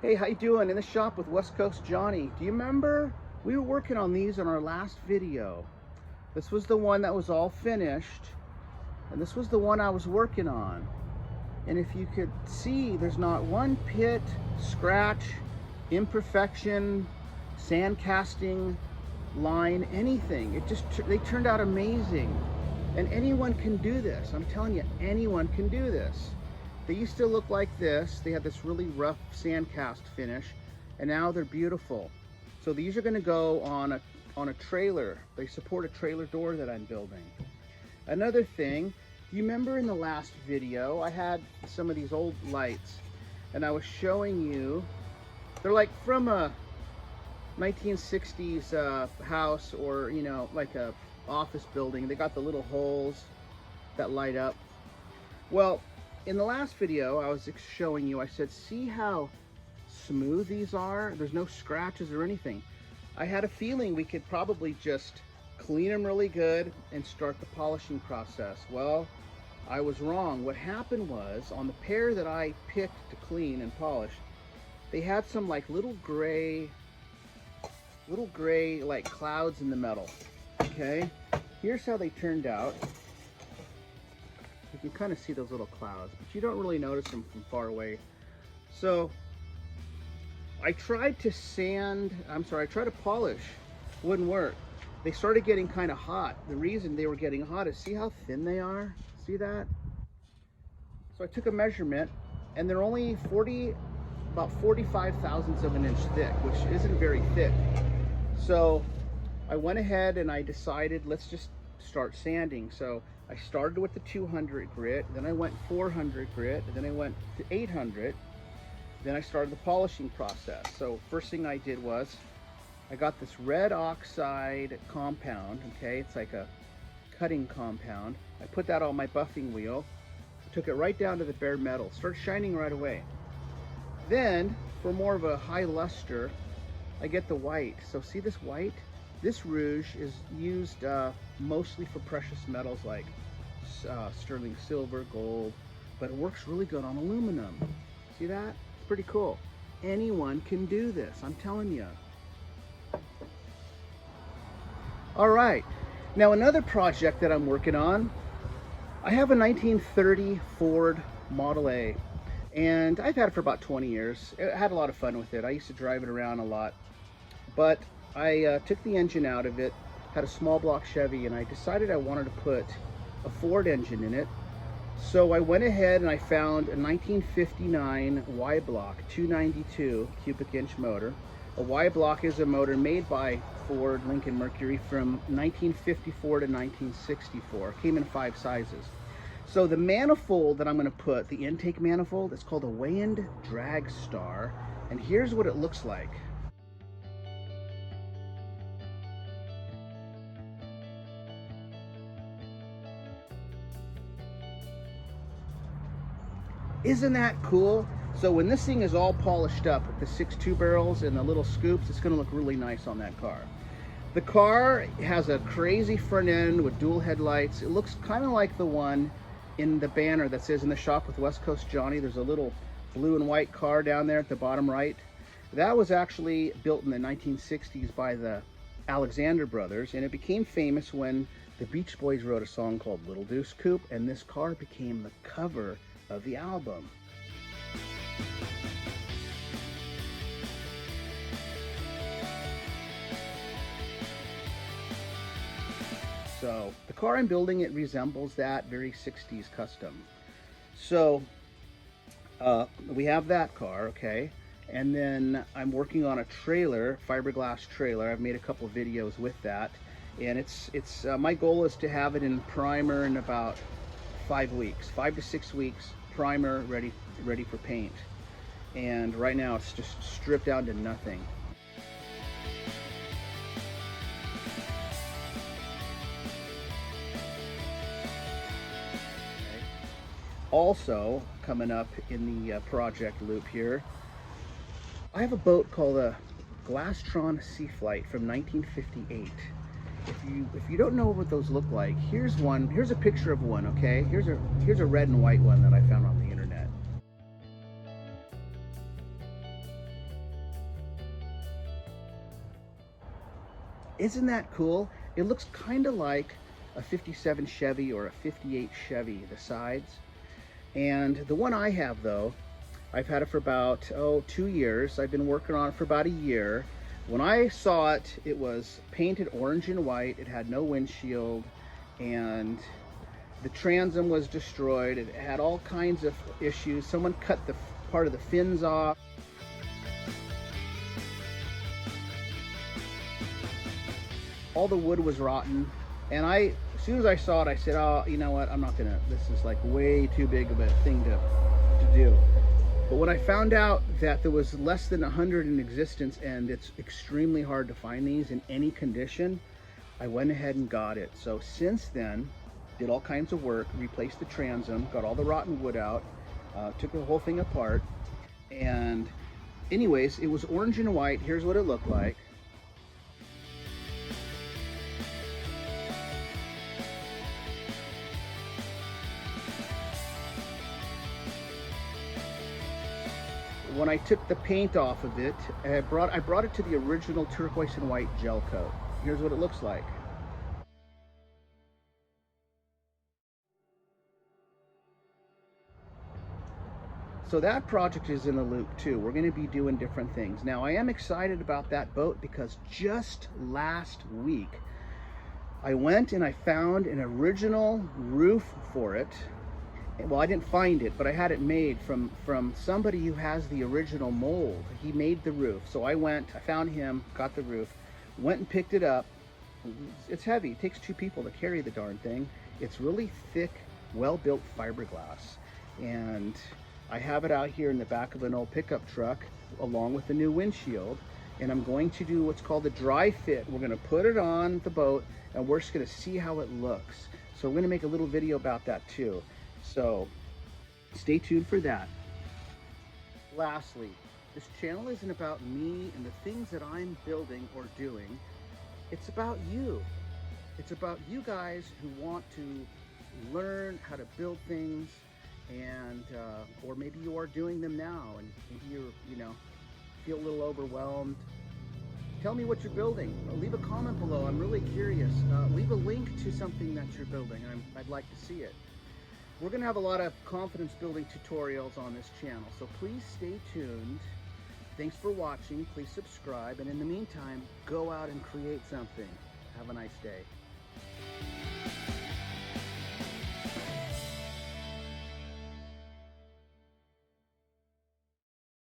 Hey, how you doing? In the shop with West Coast Johnny. Do you remember? We were working on these in our last video. This was the one that was all finished, and this was the one I was working on. And if you could see, there's not one pit, scratch, imperfection, sand casting, line, anything. They turned out amazing. And anyone can do this. I'm telling you, anyone can do this. They used to look like this. They had this really rough sand cast finish, and now they're beautiful. So these are going to go on a trailer. They support a trailer door that I'm building. Another thing, you remember in the last video I had some of these old lights, and I was showing you, they're like from a 1960s house, or like a office building. They got the little holes that light up. Well, in the last video I was showing you, I said, see how smooth these are? There's no scratches or anything. I had a feeling we could probably just clean them really good and start the polishing process. Well, I was wrong. What happened was, on the pair that I picked to clean and polish, they had some like little gray like clouds in the metal. Okay, here's how they turned out. You can kind of see those little clouds, but you don't really notice them from far away. So I tried to polish. Wouldn't work. They started getting kind of hot. The reason they were getting hot is, see how thin they are? See that? So I took a measurement, and they're only about 45 thousandths of an inch thick, which isn't very thick. So I went ahead and I decided, let's just start sanding. So I started with the 200 grit, then I went 400 grit, and then I went to 800. Then I started the polishing process. So first thing I did was, I got this red oxide compound, okay? It's like a cutting compound. I put that on my buffing wheel, took it right down to the bare metal, started shining right away. Then, for more of a high luster, I get the white. So see this white? This rouge is used mostly for precious metals like sterling silver, gold, but it works really good on aluminum. See that? It's pretty cool. Anyone can do this, I'm telling you. All right, now another project that I'm working on, I have a 1930 Ford Model A, and I've had it for about 20 years. I had a lot of fun with it. I used to drive it around a lot, but I took the engine out of it, had a small block Chevy, and I decided I wanted to put a Ford engine in it. So I went ahead and I found a 1959 Y block 292 cubic inch motor. A Y block is a motor made by Ford Lincoln Mercury from 1954 to 1964. It came in 5 sizes. So the manifold that I'm going to put, the intake manifold, it's called a Wayand Drag Star, and here's what it looks like. Isn't that cool? So when this thing is all polished up with the 6.2 barrels and the little scoops, it's going to look really nice on that car. The car has a crazy front end with dual headlights. It looks kind of like the one in the banner that says "In the Shop with West Coast Johnny." There's a little blue and white car down there at the bottom right. That was actually built in the 1960s by the Alexander brothers, and it became famous when the Beach Boys wrote a song called Little Deuce Coupe, and this car became the cover of the album. So the car I'm building, it resembles that, very 60s custom. So we have that car, okay, and then I'm working on a trailer, fiberglass trailer. I've made a couple of videos with that, and it's my goal is to have it in primer in about 5 weeks, 5 to 6 weeks. Primer ready for paint, and right now it's just stripped down to nothing. Okay. Also coming up in the project loop here, I have a boat called a Glastron Sea Flight from 1958. If you don't know what those look like, here's one. Here's a picture of one, okay? Here's a red and white one that I found on the internet. Isn't that cool? It looks kind of like a 57 Chevy or a 58 Chevy, the sides. And the one I have though, I've had it for about, 2 years. I've been working on it for about a year. When I saw it, it was painted orange and white. It had no windshield, and the transom was destroyed. It had all kinds of issues. Someone cut the part of the fins off. All the wood was rotten. And as soon as I saw it, I said, oh, you know what? I'm not gonna, this is like way too big of a thing to do. But when I found out that there was less than 100 in existence and it's extremely hard to find these in any condition, I went ahead and got it. So since then, did all kinds of work, replaced the transom, got all the rotten wood out, took the whole thing apart. And anyways, it was orange and white. Here's what it looked like. When I took the paint off of it, I brought it to the original turquoise and white gel coat. Here's what it looks like. So that project is in the loop too. We're going to be doing different things. Now I am excited about that boat because just last week I went and I found an original roof for it. Well, I didn't find it, but I had it made from somebody who has the original mold. He made the roof. So I found him, got the roof, went and picked it up. It's heavy. It takes 2 people to carry the darn thing. It's really thick, well-built fiberglass. And I have it out here in the back of an old pickup truck along with the new windshield. And I'm going to do what's called a dry fit. We're going to put it on the boat and we're just going to see how it looks. So we're going to make a little video about that too. So stay tuned for that. Lastly, this channel isn't about me and the things that I'm building or doing. It's about you. It's about you guys who want to learn how to build things, and or maybe you are doing them now and maybe you feel a little overwhelmed. Tell me what you're building. Leave a comment below. I'm really curious. Leave a link to something that you're building. I'd like to see it. We're going to have a lot of confidence building tutorials on this channel, so please stay tuned. Thanks for watching. Please subscribe, and in the meantime, go out and create something. Have a nice day.